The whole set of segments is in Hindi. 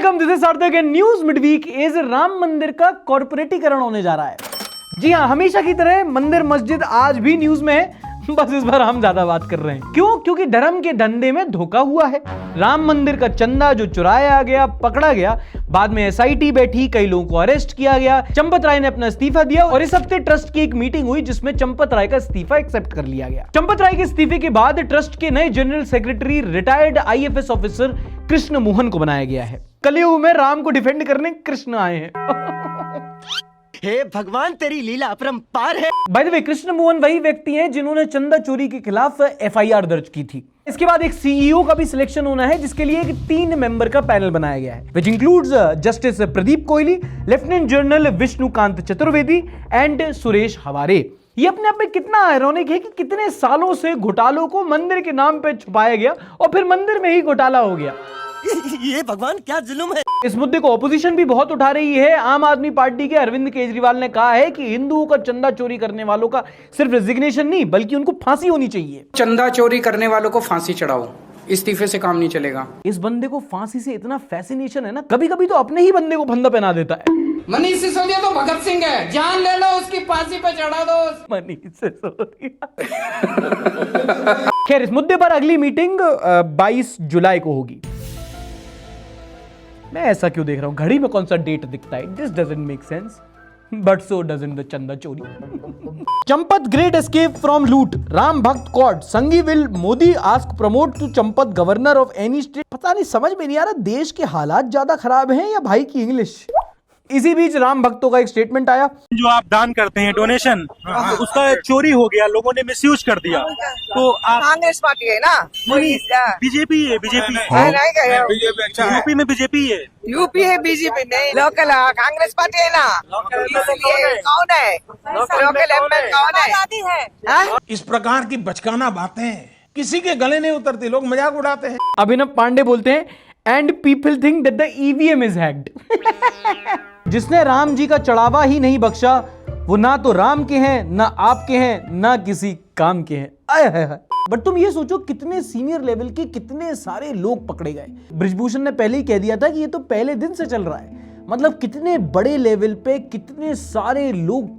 वेलकम, दिस इज सार्थक and news midweek is Ram मंदिर का कॉर्पोरेटीकरण होने जा रहा है। जी हाँ, हमेशा की तरह मंदिर मस्जिद आज भी न्यूज में है, बस इस बार हम ज्यादा बात कर रहे हैं। क्यों? क्योंकि धर्म के धंधे में धोखा हुआ है। राम मंदिर का चंदा जो चुराया गया, पकड़ा गया, बाद में एसआईटी बैठी, कई लोगों को अरेस्ट किया गया, चंपत राय ने अपना इस्तीफा दिया और इस हफ्ते ट्रस्ट की एक मीटिंग हुई जिसमें चंपत राय का इस्तीफा एक्सेप्ट कर लिया गया। चंपत राय के इस्तीफे के बाद ट्रस्ट के नए general secretary retired IFS officer Krishna Mohan को बनाया गया है। कलयुग में राम को डिफेंड करने कृष्ण आए हैं। हे भगवान, तेरी लीला अपरंपार है। By the way, Krishna Mohan वही व्यक्ति हैं जिन्होंने चंदा चोरी के खिलाफ एफआईआर दर्ज की थी। इसके बाद एक सीईओ का भी सिलेक्शन होना है जिसके लिए एक 3 मेंबर का पैनल बनाया गया है, which includes justice Pradeep Kohli, lieutenant general Vishnukant Chaturvedi and Suresh Haware. ये अपने आप में कितना आयरॉनिक है कि कितने सालों से घोटालों को मंदिर के नाम पे छुपाया गया और फिर मंदिर में ही घोटाला हो गया। ये भगवान क्या जुल्म है। इस मुद्दे को ऑपोजिशन भी बहुत उठा रही है। आम आदमी पार्टी के अरविंद केजरीवाल ने कहा है कि हिंदुओं का चंदा चोरी करने वालों का सिर्फ रेजिग्नेशन नहीं बल्कि उनको फांसी होनी चाहिए। चंदा चोरी करने वालों को फांसी चढ़ाओ, इस्तीफे से काम नहीं चलेगा। इस बंदे को फांसी से इतना फैसिनेशन है ना, कभी कभी तो अपने ही बंदे को फंदा पहना देता है। मनीष सिसोदिया तो भगत सिंह है, जान ले लो उसकी फांसी पे चढ़ा दो। मनीष सिसोदिया। खैर, इस मुद्दे पर अगली मीटिंग 22 जुलाई को होगी। मैं ऐसा क्यों देख रहा हूं? घड़ी में कौन सा डेट दिखता है? This doesn't make sense, but so doesn't the चंदा चोरी। चंपत ग्रेट एस्केप फ्रॉम लूट, राम भक्त कॉट, संगी will Modi ask promote to Champat governor of any state. पता नहीं, समझ में नहीं आ रहा देश के हालात ज्यादा खराब हैं या भाई की इंग्लिश। इसी बीच राम भक्तों का एक स्टेटमेंट आया। जो आप दान करते हैं, डोनेशन, उसका चोरी हो गया, लोगों ने मिसयूज कर दिया, तो आप कांग्रेस पार्टी है ना? बीजेपी है, बीजेपी यूपी में बीजेपी है, यूपी है, बीजेपी नहीं, लोकल कांग्रेस पार्टी है ना? इसलिए कौन है लोकल एमएलए, कौन है? इस प्रकार की बचकाना बातें किसी के गले नहीं उतरती, लोग मजाक उड़ाते हैं। अभिनव पांडे बोलते हैं, and people think that the EVM is hacked. जिसने राम जी का चढ़ावा ही नहीं बख्शा, वो ना तो राम के हैं, ना आपके हैं, ना किसी काम के हैं। आय हाय हाय। बट तुम ये सोचो, कितने सीनियर लेवल के कितने सारे लोग पकड़े गए। बृजभूषण ने पहले ही कह दिया था कि ये तो पहले दिन से चल रहा है। मतलब कितने बड़े लेवल पे कितने सारे लोग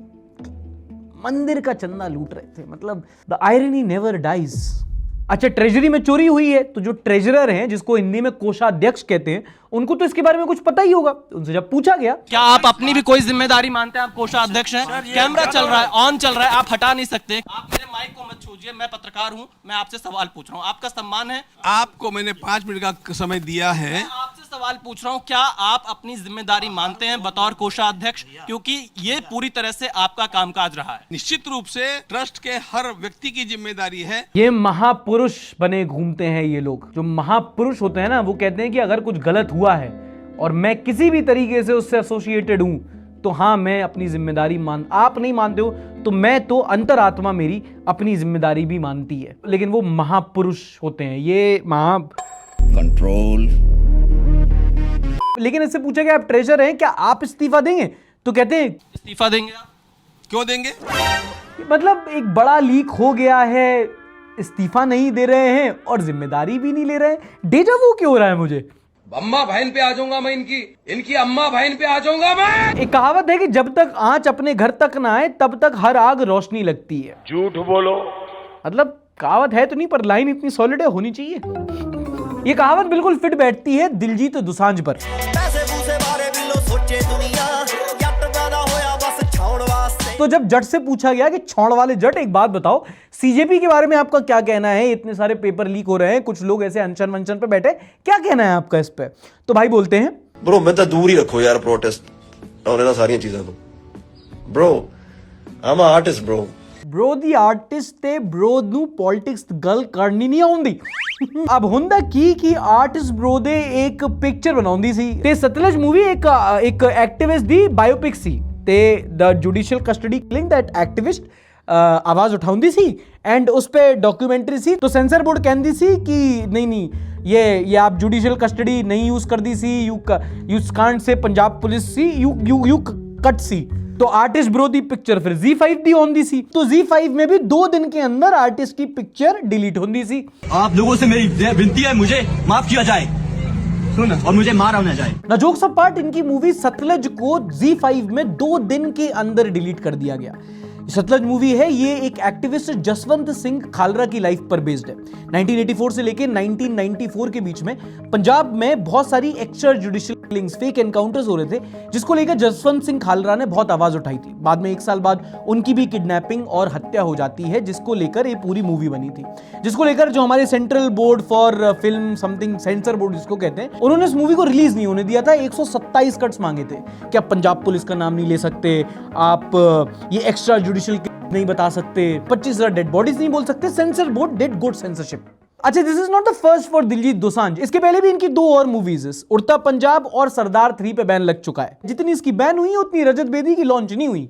मंदिर का चंदा लूट रहे थे। मतलब द आयरनी नेवर डाइज। अच्छा, ट्रेजरी में चोरी हुई है तो जो ट्रेजरर हैं, जिसको हिंदी में कोषाध्यक्ष कहते हैं, उनको तो इसके बारे में कुछ पता ही होगा। उनसे जब पूछा गया, क्या आप अपनी भी कोई जिम्मेदारी मानते हैं? आप कोषाध्यक्ष हैं, कैमरा चल रहा है, ऑन चल रहा है, आप हटा नहीं सकते। आप मेरे माइक को मत छूजिए, मैं पत्रकार हूं, मैं आपसे सवाल पूछ रहा हूं, आपका सम्मान है। आपको मैंने 5 मिनट का समय दिया है। मैं आपसे सवाल पूछ रहा हूं, क्या आप अपनी जिम्मेदारी मानते हैं बतौर कोषाध्यक्ष? क्योंकि ये पूरी तरह से आपका कामकाज रहा है। निश्चित रूप से ट्रस्ट के हर व्यक्ति की जिम्मेदारी है। ये महापुरुष बने घूमते हैं ये लोग। जो महापुरुष होते हैं ना, वो कहते हैं कि अगर कुछ गलत हुआ है और मैं किसी भी तरीके से उससे एसोसिएटेड हूं, तो हाँ, मैं अपनी जिम्मेदारी आप नहीं मानते हो तो मैं तो अंतरात्मा मेरी अपनी जिम्मेदारी भी मानती है। लेकिन वो महापुरुष होते हैं, ये कंट्रोल। लेकिन इससे पूछा गया, आप ट्रेजर हैं, क्या आप इस्तीफा देंगे? तो कहते हैं इस्तीफा देंगे। आप क्यों देंगे? मतलब एक बड़ा लीक हो गया है, इस्तीफा नहीं दे रहे हैं और जिम्मेदारी भी नहीं ले रहे हैं। डेजा वू क्यों हो रहा है मुझे? अम्मा बहन पे आ जाऊंगा मैं, इनकी अम्मा बहन पे आ जाऊंगा मैं। एक कहावत है कि जब तक आंच अपने घर तक ना आए तब तक हर आग रोशनी लगती है। झूठ बोलो। मतलब कहावत है तो नहीं, पर लाइन इतनी सॉलिड होनी चाहिए। ये कहावत बिल्कुल फिट बैठती है दिलजीत दोसांझ पर। तो जब जट से पूछा गया कि छौड़ वाले जट, एक बात बताओ, सीजेपी के बारे में आपका क्या कहना है? इतने सारे पेपर लीक हो रहे हैं, कुछ लोग ऐसे अनशन वंशन पे बैठे, क्या कहना है आपका इस पे? तो भाई बोलते हैं, ब्रो मैं तो दूर ही रखो यार प्रोटेस्ट और ना सारी चीजें तो। Bro I am artist bro. Bro the artist ते ब्रो नू पॉलिटिक्स गल करनी नहीं आउंदी। अब हुंदा की आर्टिस्ट ब्रो दे एक पिक्चर बनाउंदी सी ते सतलज मूवी एक एक्टिविस्ट दी बायोपिक सी ते the judicial custody killing that activist आवाज उठाउंदी सी एंड उस पे डॉक्यूमेंट्री सी। तो सेंसर बोर्ड कहंदी सी कि नहीं ये आप जुडिशियल कस्टडी नहीं यूज कर दी सी, you can't say Punjab police see, you cut see. तो आर्टिस्ट ब्रो दी पिक्चर फिर Z5 दी होंदी सी। तो Z5 में भी 2 दिन के अंदर आर्टिस्ट की पिक्चर डिलीट होंदी सी। आप लोगों से मेरी विनती है, मुझे माफ किया जाए। सुन और मुझे मार ना जाए। ना जोक्स अपार्ट, इनकी मूवी सतलज को ZEE5 में 2 दिन के अंदर डिलीट कर दिया गया। सतलज मूवी है, ये एक एक्टिविस्ट जसवंत सिंह खालरा की लाइफ पर बेस्ड है। 1984 से लेकर 1994 के बीच में पंजाब में बहुत सारी extra judicial killings, fake encounters हो रहे थे, जिसको लेकर जसवंत सिंह खालरा ने बहुत आवाज उठाई थी। बाद में 1 साल बाद उनकी भी किडनैपिंग और हत्या हो जाती है, जिसको लेकर ये पूरी मूवी बनी थी। जिसको लेकर जो हमारे central board for film something, sensor board जिसको कहते हैं, उन्होंने इस मूवी को रिलीज नहीं होने दिया था। 127 कट्स मांगे थे कि आप पंजाब पुलिस का नाम नहीं ले सकते, आप ये एक्स्ट्रा जुडिशियल नहीं बता सकते, 25,000 डेड बॉडीज नहीं बोल सकते। Censor board did good censorship. अच्छा, this is not the first for Diljit Dosanjh. इसके पहले भी इनकी 2 और मूवीज, उड़ता पंजाब और सरदार 3 पे बैन लग चुका है। जितनी इसकी बैन हुई उतनी रजत बेदी की लॉन्च नहीं हुई।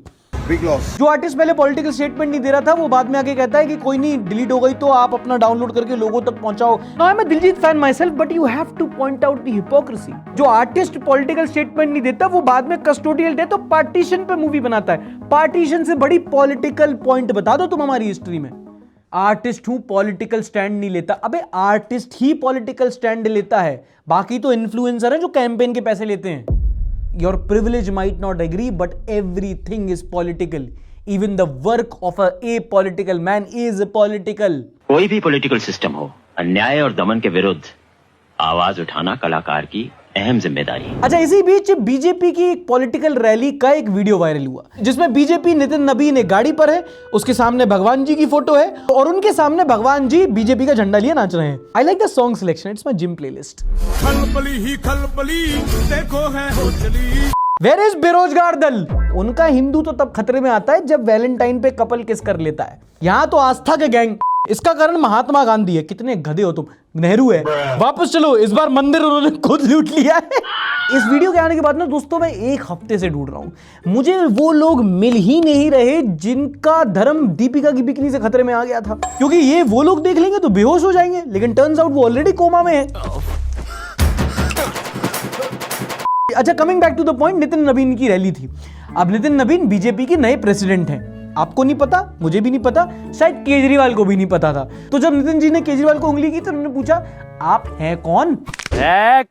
जो आर्टिस्ट पहले पॉलिटिकल स्टेटमेंट नहीं दे रहा था, वो बाद में आके कहता है कि कोई नहीं, डिलीट हो गई तो आप अपना डाउनलोड करके लोगों तक पहुंचाओ। Now I am a Diljit fan myself, but you have to point out the hypocrisy. जो आर्टिस्ट पॉलिटिकल स्टेटमेंट नहीं देता, वो बाद में कस्टोडियल डेथ और पार्टीशन पे मूवी बनाता है। पार्टीशन से बड़ी पॉलिटिकल पॉइंट बता दो तुम हमारी हिस्ट्री में। आर्टिस्ट हूं, पॉलिटिकल स्टैंड नहीं लेता। अबे आर्टिस्ट ही पॉलिटिकल स्टैंड लेता है, बाकी तो इन्फ्लुएंसर है जो कैंपेन के पैसे लेते हैं। Your privilege might not agree, but everything is political. Even the work of a apolitical man is political. कोई भी पॉलिटिकल सिस्टम हो, अन्याय और दमन के विरुद्ध आवाज उठाना कलाकार की अहम जिम्मेदारी है। अच्छा, इसी बीच बीजेपी की एक पॉलिटिकल रैली का एक वीडियो वायरल हुआ, जिसमें बीजेपी नितिन नबीन एक गाड़ी पर है, उसके सामने भगवान जी की फोटो है और उनके सामने भगवान जी बीजेपी का झंडा लिए नाच रहे हैं। I like the song selection, it's my gym playlist. खलबली ही खलबली देखो है हो चली। वेयर इज बेरोजगार दल? उनका हिंदू तो तब खतरे में आता है जब वैलेंटाइन पे कपल किस कर लेता है। यहां तो आस्था के गैंग, इसका कारण महात्मा गांधी है। कितने गधे हो तुम, नेहरू है। वापस चलो, इस बार मंदिर उन्होंने खुद लूट लिया है। इस वीडियो के आने के बाद ना दोस्तों, मैं 1 हफ्ते से ढूंढ रहा हूं, मुझे वो लोग मिल ही नहीं रहे जिनका धर्म दीपिका की बिकनी से खतरे में आ गया था। क्योंकि ये वो लोग देख लेंगे तो बेहोश हो जाएंगे, लेकिन टर्न्स आउट वो ऑलरेडी कोमा में है। अच्छा, coming back to the point, Nitin Nabin की रैली थी। अब नितिन नबीन बीजेपी के नए प्रेसिडेंट हैं। आपको नहीं पता, मुझे भी नहीं पता, शायद केजरीवाल को भी नहीं पता था। तो जब नितिन जी ने केजरीवाल को उंगली की तो उन्होंने पूछा, आप हैं कौन?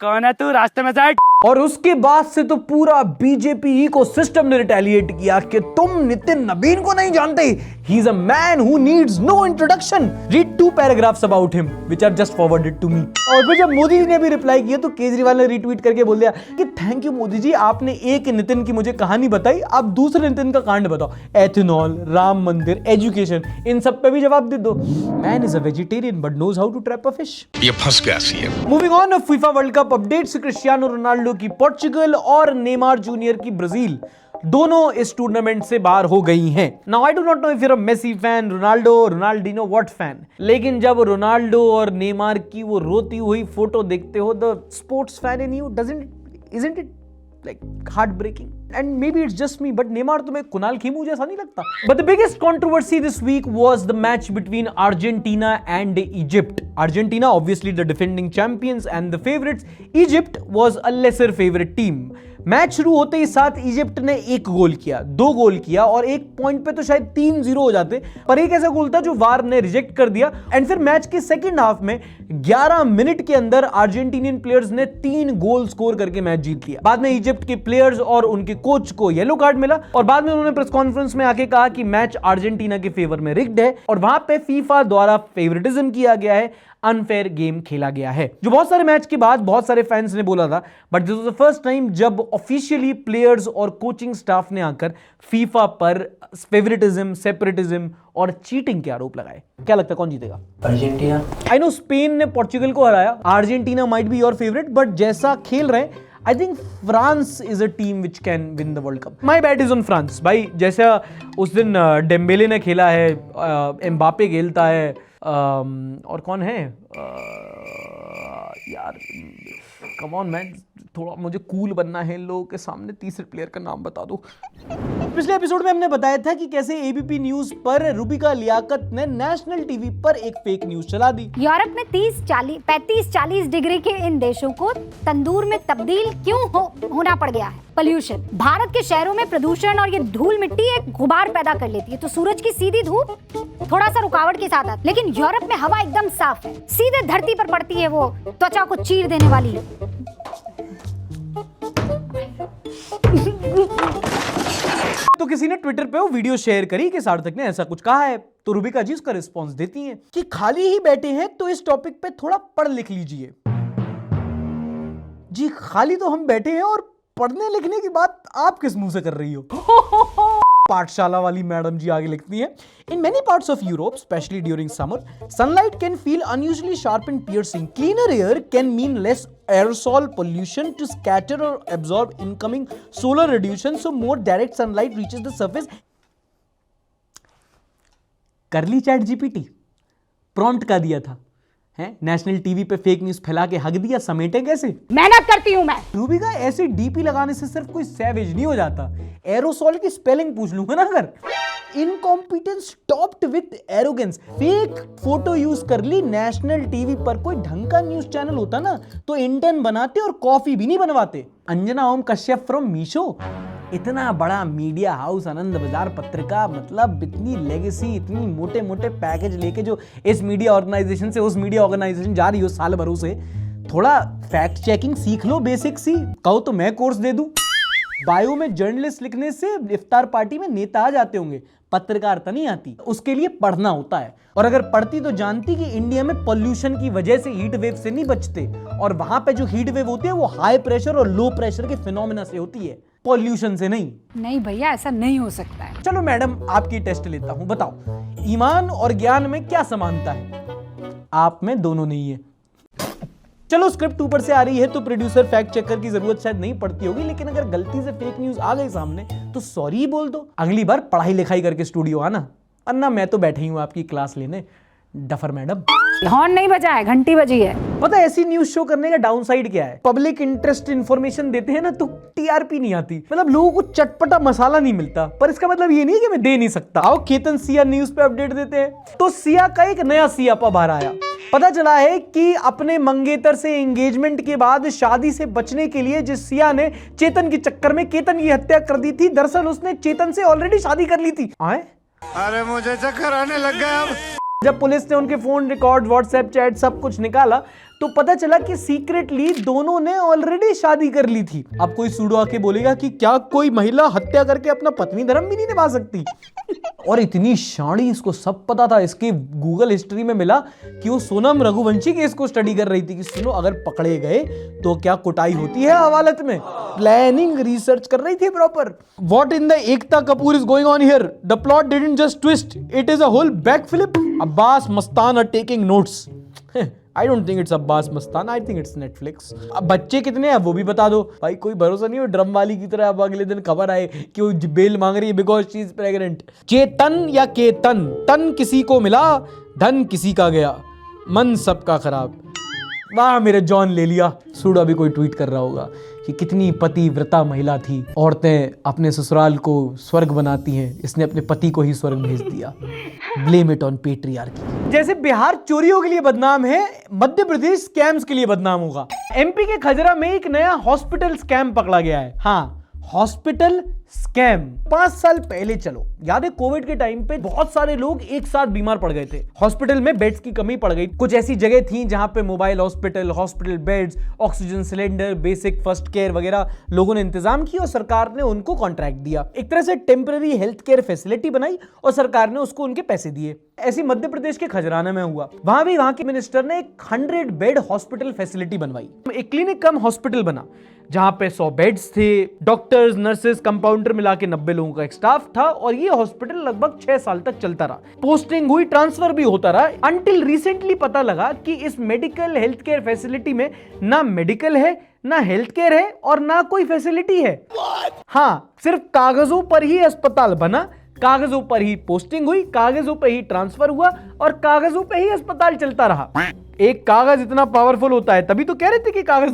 कौन है तू, रास्ते में साइड। और उसके बाद से तो पूरा बीजेपी इकोसिस्टम ने रिटेलिएट किया कि तुम नितिन नबीन को नहीं जानते। He is a man who needs no introduction. Read 2 paragraphs about him which are just forwarded to me. और फिर जब मोदी जी ने भी रिप्लाई किया तो केजरीवाल ने रीट्वीट करके बोल दिया कि थैंक यू मोदी जी, आपने एक नितिन की मुझे कहानी बताई, आप दूसरे नितिन का कांड बताओ। एथेनॉल, राम मंदिर, एजुकेशन, इन सब पे भी जवाब दे दो। Man is a vegetarian but knows how to trap a fish. ये फंस गया CM. Moving on, FIFA World Cup updates. Cristiano Ronaldo की पोर्चुगल और नेमार जूनियर की ब्राजील दोनों इस टूर्नामेंट से बाहर हो गई हैं। Now I do not know if you are a Messi fan, Ronaldo, Ronaldinho what fan, लेकिन जब रोनाल्डो और नेमार की वो रोती हुई फोटो देखते हो, the sports fan in you isn't it like heartbreaking? And maybe it's just me, but Neymar तुम्हें कुणाल खेमू जैसा नहीं लगता? But the biggest controversy this week was the match between Argentina and Egypt. Argentina, obviously the defending champions and the favorites. Egypt was a lesser favorite team. Match शुरू होते ही साथ इजिप्ट ने 1 गोल किया, 2 गोल किया और एक पॉइंट पे तो शायद 3-0 हो जाते, पर एक ऐसा गोल था जो वार ने रिजेक्ट कर दिया। एंड फिर मैच के सेकंड हाफ में 11 मिनट के अंदर अर्जेंटीनियन प्लेयर्स ने 3 गोल स्कोर करके मैच जीत लिया। बाद में इजिप्ट के प्लेयर्स और उनके कोच को येलो कार्ड मिला और बाद में उन्होंने प्रेस कॉन्फ्रेंस में आके कहा कि मैच अर्जेंटीना के फेवर में रिग्ड है और वहां पे फीफा द्वारा फेवरेटिज्म किया गया है, अनफेयर गेम खेला गया है, जो बहुत सारे मैच के बाद बहुत सारे फैंस ने बोला था। But this was the first time जब ऑफिशियली प्लेयर्स और कोचिंग स्टाफ ने आकर फीफा पर फेवरेटिज्म, सेपरेटिज्म और चीटिंग के आरोप लगाए। क्या लगता है कौन जीतेगा? अर्जेंटीना। आई नो स्पेन ने पोर्चुगल को हराया, Argentina might be your favourite, but जैसा खेल रहे हैं I think France is a team which can win the World Cup. My bet is on France. भाई जैसा उस दिन डेम्बेले ने खेला है, एम्बापे खेलता है, और कौन है यार, कम ऑन मैन, थोड़ा मुझे कूल बनना है इन लोगों के सामने, तीसरे प्लेयर का नाम बता दो। पिछले एपिसोड में हमने बताया था कि कैसे एबीपी न्यूज पर रूबिका लियाकत ने नेशनल टीवी पर एक फेक न्यूज चला दी। यूरोप में 35-40 डिग्री के इन देशों को तंदूर में तब्दील क्यों होना पड़ गया है? पोल्यूशन। भारत के शहरों में प्रदूषण और ये धूल मिट्टी एक गुबार पैदा कर लेती है, तो सूरज की सीधी धूप थोड़ा सा रुकावट के साथ आती, लेकिन यूरोप में हवा एकदम साफ है, सीधे धरती पर पड़ती है, वो त्वचा को चीर देने वाली तो किसी ने ट्विटर पे वो वीडियो शेयर करी कि सार्थक ने ऐसा कुछ कहा है, तो रूबिका जी उसका रिस्पॉन्स देती हैं कि खाली ही बैठे हैं तो इस टॉपिक पे थोड़ा पढ़ लिख लीजिए। जी खाली तो हम बैठे हैं और पढ़ने लिखने की बात आप किस मुंह से कर रही हो? पाठशाला वाली मैडम जी आगे लिखती हैं, in many parts of Europe specially during summer sunlight can feel unusually sharp and piercing. Cleaner air can mean less aerosol pollution to scatter or absorb incoming solar radiation, so more direct sunlight reaches the surface. कर ली चैट जीपीटी, प्रॉम्प्ट का दिया था, हैं नेशनल टीवी पे फेक न्यूज फैला के हक दिया, समेटे कैसे? मेहनत करती हूं मैं। रूबिका ऐसे डीपी लगाने से सिर्फ कोई सैवेज नहीं हो जाता, एरोसॉल की स्पेलिंग पूछ लूंगा ना अगर। Incompetence topped with arrogance, fake photo use कर ली नेशनल टीवी पर। कोई ढंग का न्यूज चैनल होता ना तो इंटर्न बनाते और कॉफी भी नहीं बनवाते। अंजना ओम कश्यप फ्रॉम मीशो, इतना बड़ा मीडिया हाउस आनंद बाजार पत्रिका, मतलब इतनी लेगेसी, इतनी मोटे मोटे पैकेज लेके जो इस मीडिया ऑर्गेनाइजेशन से उस मीडिया ऑर्गेनाइजेशन जा रही हो साल भरों से, थोड़ा फैक्ट चेकिंग सीख लो, बेसिक सी। कहो तो मैं कोर्स दे दूं। बायो में जर्नलिस्ट लिखने से इफ्तार पार्टी में नेता आ जाते होंगे, पत्रकारिता नहीं आती, उसके लिए पढ़ना होता है। और अगर पढ़ती तो जानती कि इंडिया में पॉल्यूशन की वजह से हीट वेव से नहीं बचते, और वहां पे जो हीट वेव होती है वो हाई प्रेशर और लो प्रेशर के फिनोमेना से होती है, पॉल्यूशन से नहीं। नहीं भैया, ऐसा नहीं हो सकता है। चलो मैडम आपकी टेस्ट लेता हूं, बताओ ईमान और ज्ञान में क्या समानता है? आप में दोनों नहीं है। चलो स्क्रिप्ट ऊपर से आ रही है तो प्रोड्यूसर फैक्ट चेकर की जरूरत शायद नहीं पड़ती होगी, लेकिन अगर गलती से फेक न्यूज आ गई सामने तो सॉरी बोल दो। अगली बार पढ़ाई लिखाई करके स्टूडियो आना, वरना मैं तो बैठी हूं आपकी क्लास लेने। डफर मैडम, हॉर्न नहीं बजा है, घंटी बजी है। पता है ऐसी न्यूज शो करने का डाउन साइड क्या है? पब्लिक इंटरेस्ट इंफॉर्मेशन देते हैं ना तो टीआरपी नहीं आती, मतलब लोगों को चटपटा मसाला नहीं मिलता। पर इसका मतलब ये नहीं कि मैं दे नहीं सकता। आओ केतन सिया न्यूज पे अपडेट देते हैं। तो सिया का एक नया सियापा बाहर आया। पता चला है कि अपने मंगेतर से एंगेजमेंट के बाद शादी से बचने के लिए जिस सिया ने चेतन के चक्कर में केतन की हत्या कर दी थी, दरअसल उसने चेतन से ऑलरेडी शादी कर ली थी। आए? अरे मुझे चक्कर आने लग गया अब। जब पुलिस ने उनके फोन रिकॉर्ड, व्हाट्सएप चैट सब कुछ निकाला तो पता चला कि सीक्रेटली दोनों ने ऑलरेडी शादी कर ली थी। अब कोई सूडो आके बोलेगा कि क्या कोई महिला हत्या करके अपना पत्नी धर्म भी नहीं निभा सकती? और इतनी शाणी, इसको सब पता था। इसके गूगल हिस्ट्री में मिला कि वो सोनम रघुवंशी केस को स्टडी कर रही थी कि सुनो अगर पकड़े गए तो क्या कुटाई होती है अदालत में। प्लानिंग रिसर्च कर रही थी proper. What in the Ekta Kapoor is going on here? The plot didn't just twist, it is a whole back flip. Abbas Mastan are taking notes. I don't think it's Abbas Mastan, I think it's Netflix। अब बच्चे कितने हैं वो भी बता दो भाई, कोई भरोसा नहीं हो ड्रम वाली की तरह अब अगले दिन खबर आए कि वो बेल मांग रही है बिकॉज शी इज प्रेग्नेंट। चेतन या केतन, तन किसी को मिला, धन किसी का गया, मन सबका खराब। वाह मेरे जॉन ले लिया। सूडा भी कोई ट्वीट कर रहा होगा कि कितनी पतिव्रता महिला थी, औरतें अपने ससुराल को स्वर्ग बनाती हैं, इसने अपने पति को ही स्वर्ग भेज दिया। Blame it on patriarchy. जैसे बिहार चोरियों के लिए बदनाम है, मध्य प्रदेश स्कैम्स के लिए बदनाम होगा। एमपी के खजरा में एक नया हॉस्पिटल स्कैम पकड़ा गया है। हाँ, हॉस्पिटल स्कैम। 5 साल पहले चलो, याद है कोविड के टाइम पे बहुत सारे लोग एक साथ बीमार पड़ गए थे, हॉस्पिटल में बेड्स की कमी पड़ गई। कुछ ऐसी जगह थी जहां पे mobile hospital beds, oxygen cylinder, basic first care वगैरह लोगों ने इंतजाम किया और सरकार ने उनको कॉन्ट्रैक्ट दिया। एक तरह से टेम्पररी हेल्थ केयर फैसिलिटी बनाई और सरकार ने उसको उनके पैसे दिए। ऐसी मध्य प्रदेश के खजराना में हुआ। वहां के मिनिस्टर ने एक 100 बेड हॉस्पिटल फैसिलिटी बनवाई। एक क्लिनिक कम हॉस्पिटल बना जहां पे 100 बेड्स थे, डॉक्टर्स, नर्सेस, कंपाउंडर मिला के 90 लोगों का एक स्टाफ था और ये हॉस्पिटल लगभग 6 साल तक चलता रहा। पोस्टिंग हुई, ट्रांसफर भी होता रहा, अंटिल रिसेंटली पता लगा कि इस मेडिकल हेल्थ केयर फैसिलिटी में ना मेडिकल है, ना हेल्थ केयर है और ना कोई फैसिलिटी है। हाँ, सिर्फ कागजों पर ही अस्पताल बना, कागजों पर ही पोस्टिंग हुई, कागजों पर ही ट्रांसफर हुआ और कागजों पर ही अस्पताल चलता रहा। एक कागज इतना पावरफुल होता है, तभी तो कह रहे थे कि कागज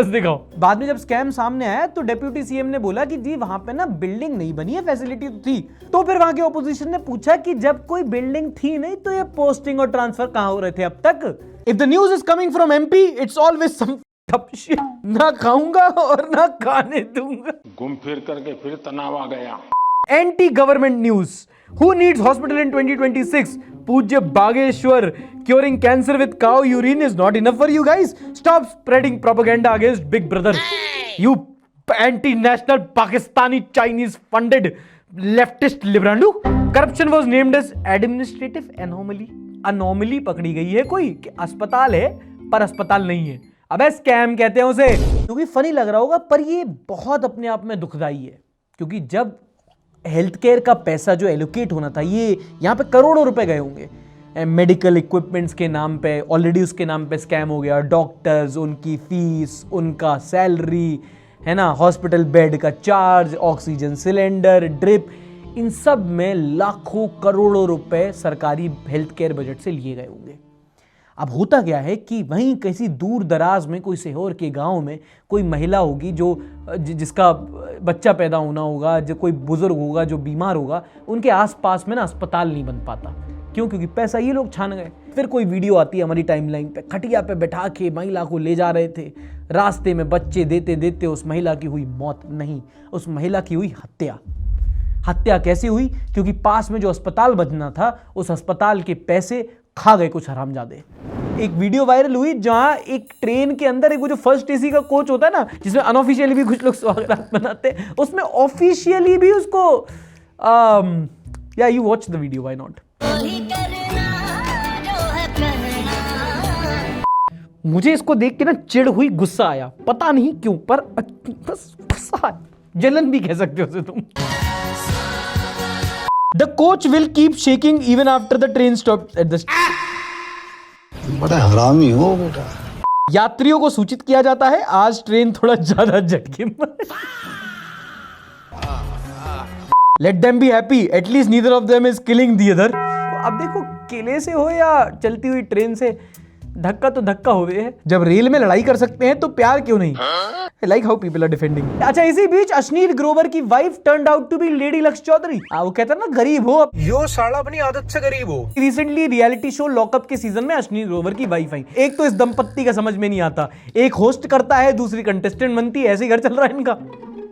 दिखाओ। बाद में जब स्कैम सामने आया तो डिप्टी सीएम ने बोला कि जी वहां पे ना बिल्डिंग नहीं बनी है, फैसिलिटी तो थी। तो फिर वहां के ऑपोजिशन ने पूछा कि जब कोई बिल्डिंग थी नहीं तो ये पोस्टिंग और ट्रांसफर कहां हो रहे थे अब तक? If the news is coming from MP, it's always some shit। ना खाऊंगा और ना खाने दूंगा। घूम फिर करके फिर तनाव आ गया। Anti government news, who needs hospital in 2026? पूज्य Bageshwar, curing cancer with cow urine is not enough for you guys. Stop spreading propaganda against big brother, you anti national Pakistani Chinese funded leftist लिब्रांडू। Corruption was named as administrative anomaly. Anomaly पकड़ी गई है कोई कि अस्पताल है पर अस्पताल नहीं है। अबे स्कैम कहते हैं उसे। क्योंकि फनी लग रहा होगा पर ये बहुत अपने आप में दुखदाई है, क्योंकि जब हेल्थ केयर का पैसा जो एलोकेट होना था, ये यहाँ पे करोड़ों रुपए गए होंगे मेडिकल इक्विपमेंट्स के नाम पे। ऑलरेडी उसके नाम पे स्कैम हो गया। डॉक्टर्स, उनकी फीस, उनका सैलरी, है ना, हॉस्पिटल बेड का चार्ज, ऑक्सीजन सिलेंडर, ड्रिप, इन सब में लाखों करोड़ों रुपए सरकारी हेल्थ केयर बजट से लिए गए होंगे। अब होता क्या है कि वहीं किसी दूर दराज में कोई सीहोर के गांव में कोई महिला होगी जो जिसका बच्चा पैदा होना होगा, जो कोई बुजुर्ग होगा जो बीमार होगा, उनके आसपास में ना अस्पताल नहीं बन पाता। क्यों? क्योंकि पैसा ये लोग छान गए। फिर कोई वीडियो आती है हमारी टाइमलाइन पे, खटिया पे बैठा के महिला को ले जा रहे थे, रास्ते में बच्चे देते देते उस महिला की हुई मौत। नहीं, उस महिला की हुई हत्या। हत्या कैसे हुई? क्योंकि पास में जो अस्पताल बनना था, उस अस्पताल के पैसे खा गए कुछ हरामजादे। एक वीडियो वायरल हुई जहां एक ट्रेन के अंदर एक वो जो फर्स्ट एसी का कोच होता है ना, जिसमें अनऑफिशियली भी कुछ लोग स्वागत मनाते हैं, उसमें ऑफिशियली भी उसको या you watch the video, why not. मुझे इसको देख के ना चिढ़ हुई, गुस्सा आया, पता नहीं क्यों, पर बस गुस्सा, जलन भी कह सकते हो उसे तुम। The coach will keep shaking even after the train stops at the station. बड़ा हरामी हो बेटा। यात्रियों को सूचित किया जाता है आज ट्रेन थोड़ा ज्यादा झटके में। Let them be happy. At least neither of them is killing the other. अब देखो किले से हो या चलती हुई ट्रेन से, धक्का तो धक्का हो गए। जब रेल में लड़ाई कर सकते हैं तो प्यार क्यों नहीं? Like how people are defending. अच्छा, इसी बीच अश्नीर ग्रोवर की wife turned out to be lady Lakshya Chaudhary. वो कहता है ना, गरीब हो, यो साला अपनी आदत से गरीब हो। रिसेंटली रियलिटी शो लॉकअप के सीजन में अश्नीर ग्रोवर की वाइफ आई। एक तो इस दंपत्ति का समझ में नहीं आता, एक होस्ट करता है, दूसरी कंटेस्टेंट बनती है, ऐसे घर चल रहा है इनका।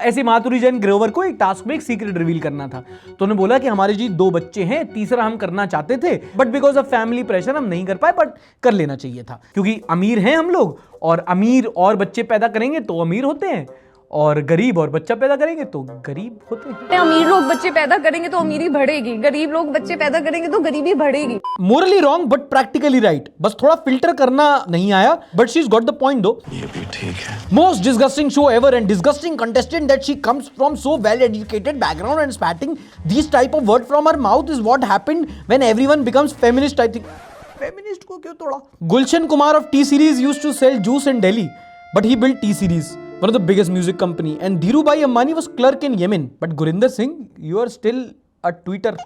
ऐसे माधुरी जैन ग्रोवर को एक टास्क में एक सीक्रेट रिवील करना था, तो उन्होंने बोला कि हमारे जी 2 बच्चे हैं, तीसरा हम करना चाहते थे but because of family pressure हम नहीं कर पाए, बट कर लेना चाहिए था क्योंकि अमीर हैं हम लोग, और अमीर और बच्चे पैदा करेंगे तो अमीर होते हैं, और गरीब और बच्चा पैदा करेंगे तो गरीब होते हैं। अमीर लोग बच्चे पैदा करेंगे तो अमीरी बढ़ेगी, गरीब लोग बच्चे पैदा करेंगे तो गरीबी बढ़ेगी। Morli wrong but practically right. बस थोड़ा फिल्टर करना नहीं आया, but she got the point दो। ये भी ठीक है। Most disgusting show ever and disgusting contestant that she comes from so well educated background and spatting these type of word from her mouth is what happened when everyone becomes feminist, I think. Feminist को क्यों तोड़ा? Gulshan Kumar of T Series used to sell juice in Delhi, but he built T Series, one of the biggest music company, and Dhirubhai Ambani was clerk in Yemen, but Gurinder Singh, you are still a tweeter.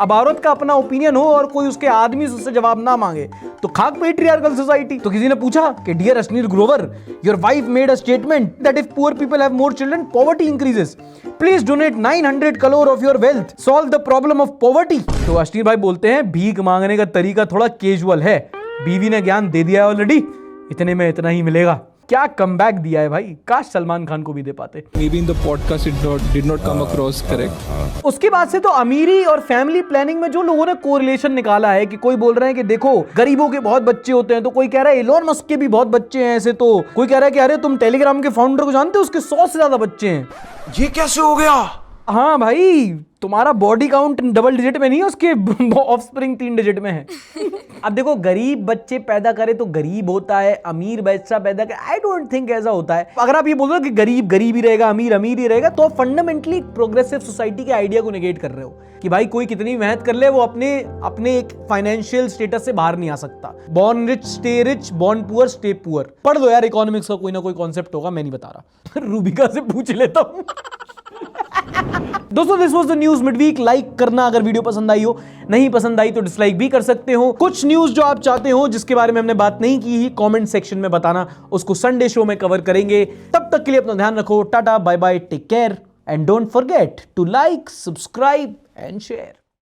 अब औरत का अपना ओपिनियन हो और कोई उसके आदमी उससे जवाब ना मांगे तो खाक पेट्रियार्कल सोसाइटी। तो किसी ने पूछा कि dear Ashneer Grover, your wife made a statement that if poor people have more children poverty increases, please donate 900 crore of your wealth, solve the problem of poverty. तो अश्नीर भाई बोलते हैं भीख मांगने का तरीका थोड़ा कैजुअल है, बीवी ने ज्ञान दे दिया है ऑलरेडी, इतने में इतना ही मिलेगा। क्या कमबैक दिया है भाई, काश सलमान खान को भी दे पाते। Maybe in the podcast it did not come across correct. उसके बाद से तो अमीरी और फैमिली प्लानिंग में जो लोगों ने कोरिलेशन निकाला है कि कोई बोल रहे हैं कि देखो गरीबों के बहुत बच्चे होते हैं, तो कोई कह रहा है एलोन मस्क के भी बहुत बच्चे हैं ऐसे, तो कोई कह रहा है कि अरे तुम टेलीग्राम के फाउंडर को जानते हो, उसके 100 से ज्यादा बच्चे हैं। ये कैसे हो गया? हाँ भाई, तुम्हारा बॉडी काउंट डबल डिजिट में नहीं है, उसके ऑफस्प्रिंग 3 डिजिट में है। अब देखो, गरीब बच्चे पैदा करे तो गरीब होता है, अमीर बच्चा पैदा करे, आई डोंट थिंक ऐसा होता है। अगर आप ये बोल रहे हो कि गरीब गरीब ही रहेगा, अमीर अमीर ही रहेगा, तो आप फंडामेंटली प्रोग्रेसिव सोसाइटी के आइडिया को नेगेट कर रहे हो कि भाई कोई कितनी मेहनत कर ले वो अपने एक फाइनेंशियल स्टेटस से बाहर नहीं आ सकता। Born rich stay rich, born poor stay poor. पढ़ लो यार, इकोनॉमिक्स का कोई ना कोई कॉन्सेप्ट होगा, मैं नहीं बता रहा। रूबिका से पूछ लेता हूं। दोस्तों, this was the news midweek. Like करना अगर वीडियो पसंद आई हो, नहीं पसंद आई तो डिसलाइक भी कर सकते हो। कुछ न्यूज जो आप चाहते हो जिसके बारे में हमने बात नहीं की ही, कमेंट सेक्शन में बताना, उसको संडे शो में कवर करेंगे। तब तक के लिए अपना ध्यान रखो। Tata, bye bye, take care and don't forget to like, subscribe and share.